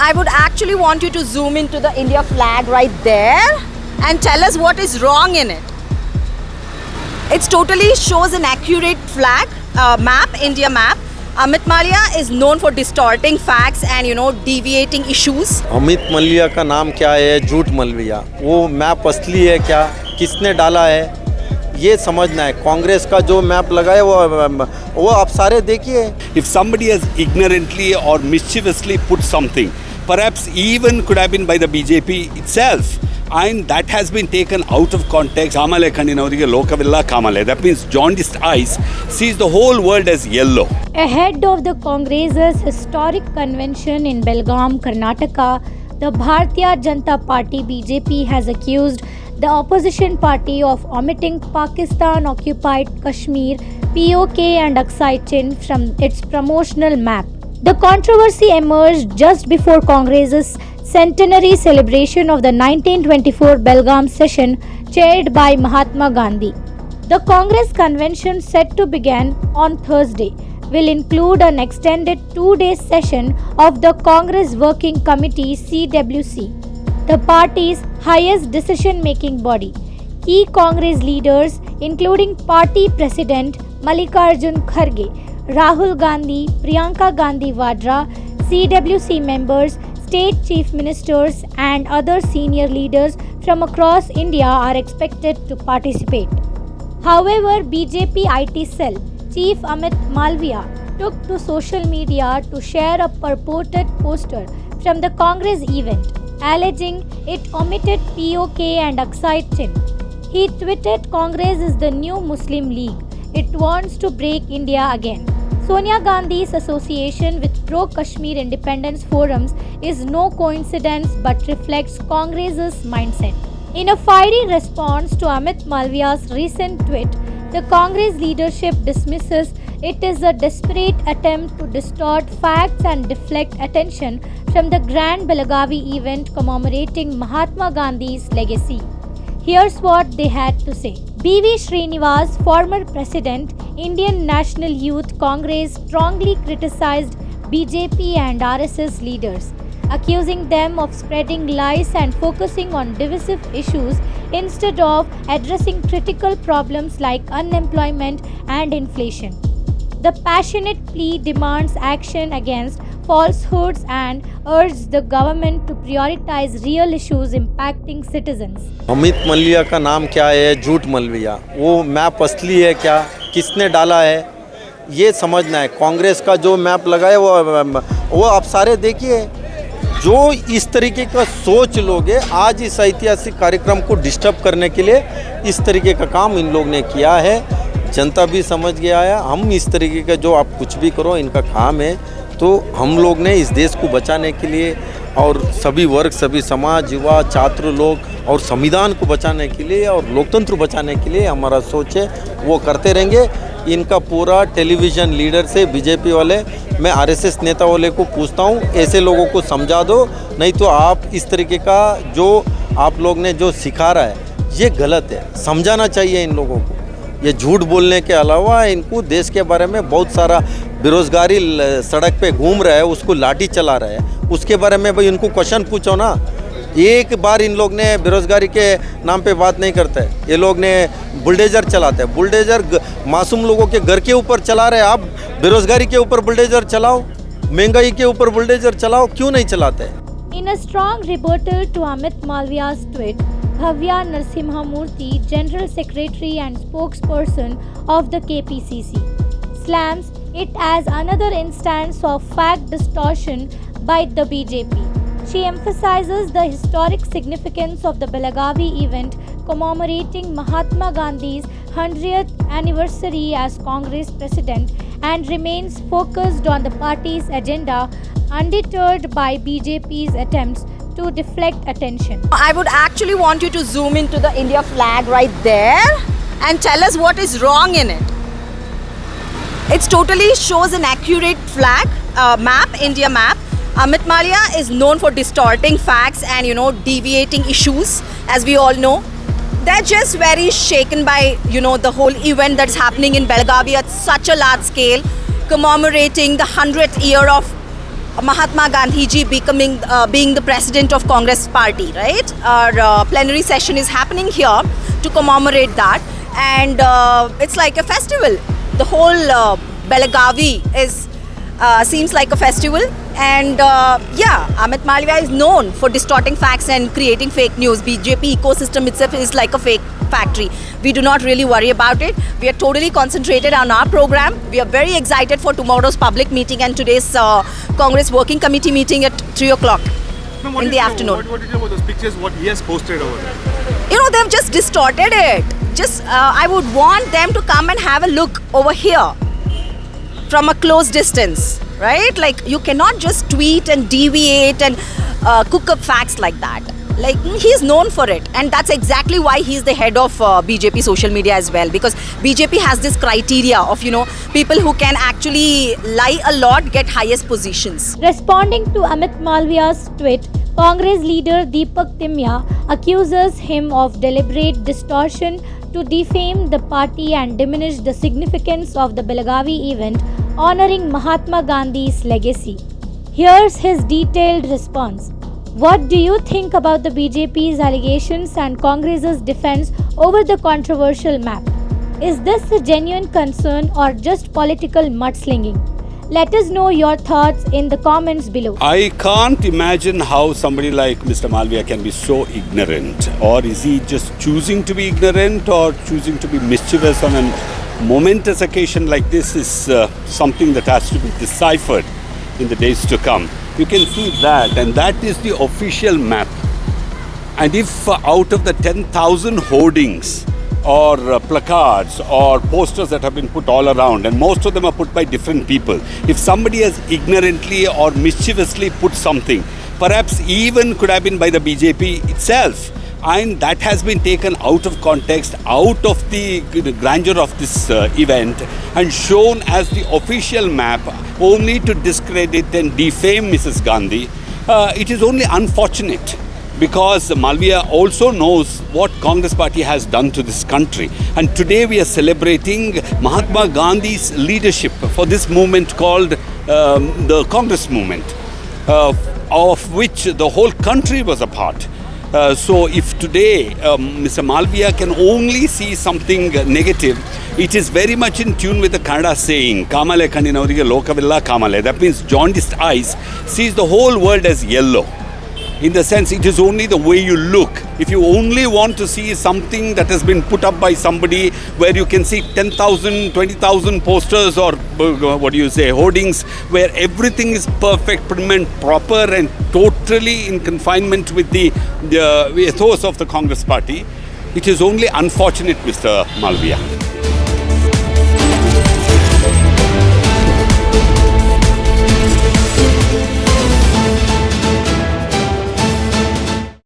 I would actually want you to zoom into the India flag right there and tell us what is wrong in it. It totally shows an accurate flag, map, India map. Amit Mallya is known for distorting facts and deviating issues. Amit Mallya का नाम क्या है? झूठ मल्लिया। वो map असली है क्या? किसने डाला है? ये समझना है। कांग्रेस का जो मैप लगा है वो आप सारे देखिए। If somebody has ignorantly or mischievously put something, perhaps even could have been by the BJP itself, and that has been taken out of context. Amale Kandinavರಿಗೆ ಲೋಕವೆಲ್ಲ ಕಾಮಲೆ. That means jaundiced eyes sees the whole world as yellow. Ahead of the Congress's historic convention in Belgaum, Karnataka, the Bharatiya Janata Party BJP has accused the opposition party of omitting Pakistan-occupied Kashmir, POK and Aksai Chin from its promotional map. The controversy emerged just before Congress's centenary celebration of the 1924 Belgaum session chaired by Mahatma Gandhi. The Congress convention set to begin on Thursday will include an extended 2-day session of the Congress Working Committee (CWC), the party's highest decision-making body. Key Congress leaders including Party President Mallikarjun Kharge, Rahul Gandhi, Priyanka Gandhi Vadra, CWC members, state chief ministers and other senior leaders from across India are expected to participate. However, BJP IT cell Chief Amit Malviya took to social media to share a purported poster from the Congress event, alleging it omitted POK and Aksai Chin. He tweeted, "Congress is the new Muslim League. It wants to break India again." Sonia Gandhi's association with pro-Kashmir independence forums is no coincidence but reflects Congress's mindset. In a fiery response to Amit Malviya's recent tweet, the Congress leadership dismisses it as a desperate attempt to distort facts and deflect attention from the Grand Belagavi event commemorating Mahatma Gandhi's legacy. Here's what they had to say. B.V. Srinivas, former president, Indian National Youth Congress, strongly criticized BJP and RSS leaders, accusing them of spreading lies and focusing on divisive issues instead of addressing critical problems like unemployment and inflation. The passionate plea demands action against falsehoods and urges the government to prioritize real issues impacting citizens. Amit Mallya का नाम क्या है? झूठ मल्लिया। वो map असली है क्या? किसने डाला है? ये समझना है। कांग्रेस का जो मैप लगा है वो आप सारे देखिए। जो इस तरीके का सोच लोगे आज इस ऐतिहासिक कार्यक्रम को डिस्टर्ब करने के लिए इस तरीके का काम इन लोग ने किया है। जनता भी समझ गया है। हम इस तरीके का जो आप कुछ भी करो इनका काम है। तो हम लोग ने इस देश को बचाने के लिए और सभी वर्ग, सभी समाज, युवा, छात्र लोग और संविधान को बचाने के लिए और लोकतंत्र बचाने के लिए हमारा सोच है वो करते रहेंगे। इनका पूरा टेलीविज़न लीडर से बीजेपी वाले, मैं आरएसएस नेता वाले को पूछता हूँ ऐसे लोगों को समझा दो, नहीं तो आप इस तरीके का जो आप लोग ने जो सिखा रहा है ये गलत है। समझाना चाहिए इन लोगों को। ये झूठ बोलने के अलावा इनको देश के बारे में बहुत सारा बेरोजगारी सड़क पे घूम रहा है, उसको लाठी चला रहा है, उसके बारे में भाई इनको क्वेश्चन पूछो ना। एक बार इन लोग ने बेरोजगारी के नाम पे बात नहीं करते। ये लोग ने बुलडोजर चलाते हैं। बुलडोजर मासूम लोगों के घर के ऊपर चला रहे हैं। आप बेरोजगारी के ऊपर बुलडोजर चलाओ, महंगाई के ऊपर बुलडोजर चलाओ, क्यों नहीं चलाते? In a strong rebuttal to Amit Malviya's tweet, Bhavya Narasimha Murthy, General Secretary and spokesperson of the KPCC, slams it as another instance of fact distortion by the BJP. She emphasizes the historic significance of the Belagavi event commemorating Mahatma Gandhi's 100th anniversary as Congress president and remains focused on the party's agenda, undeterred by BJP's attempts to deflect attention. I would actually want you to zoom into the India flag right there and tell us what is wrong in it. It totally shows an accurate flag, map, India map. Amit Mallya is known for distorting facts and deviating issues, as we all know. They're just very shaken by the whole event that's happening in Belagavi at such a large scale, commemorating the 100th year of Mahatma Gandhi ji being the president of Congress party, right? Our plenary session is happening here to commemorate that, and it's like a festival. The whole Belagavi is seems like a festival, and yeah, Amit Malviya is known for distorting facts and creating fake news. BJP ecosystem itself is like a fake factory. We do not really worry about it. We are totally concentrated on our program. We are very excited for tomorrow's public meeting and today's Congress Working Committee meeting at 3 o'clock in the afternoon. What do you know about those pictures, what he has posted over there? You know, they've just distorted it. Just, I would want them to come and have a look over here from a close distance, right? Like, you cannot just tweet and deviate and cook up facts like that. Like, he's known for it, and that's exactly why he's the head of BJP social media as well, because BJP has this criteria of, you know, people who can actually lie a lot get highest positions. Responding to Amit Malviya's tweet, Congress leader Deepak Timya accuses him of deliberate distortion to defame the party and diminish the significance of the Belagavi event honoring Mahatma Gandhi's legacy. Here's his detailed response. What do you think about the BJP's allegations and Congress's defense over the controversial map? Is this a genuine concern or just political mudslinging? Let us know your thoughts in the comments below. I can't imagine how somebody like Mr. Malviya can be so ignorant. Or is he just choosing to be ignorant or choosing to be mischievous on a momentous occasion like this is something that has to be deciphered in the days to come. You can see that, and that is the official map. And if out of the 10,000 hoardings or placards or posters that have been put all around, and most of them are put by different people, if somebody has ignorantly or mischievously put something, perhaps even could have been by the BJP itself, and that has been taken out of context, out of the grandeur of this event, and shown as the official map only to discredit and defame Mrs. Gandhi, it is only unfortunate, because Malviya also knows what Congress party has done to this country. And today we are celebrating Mahatma Gandhi's leadership for this movement called the Congress movement, of which the whole country was a part. So if today Mr. Malviya can only see something negative, it is very much in tune with the Kannada saying, Kamale Kandinavarige Lokavilla Kamale. That means jaundiced eyes sees the whole world as yellow. In the sense, it is only the way you look. If you only want to see something that has been put up by somebody where you can see 10,000, 20,000 posters or hoardings, where everything is perfect, prim and proper and totally in confinement with the ethos of the Congress party, it is only unfortunate, Mr. Malviya.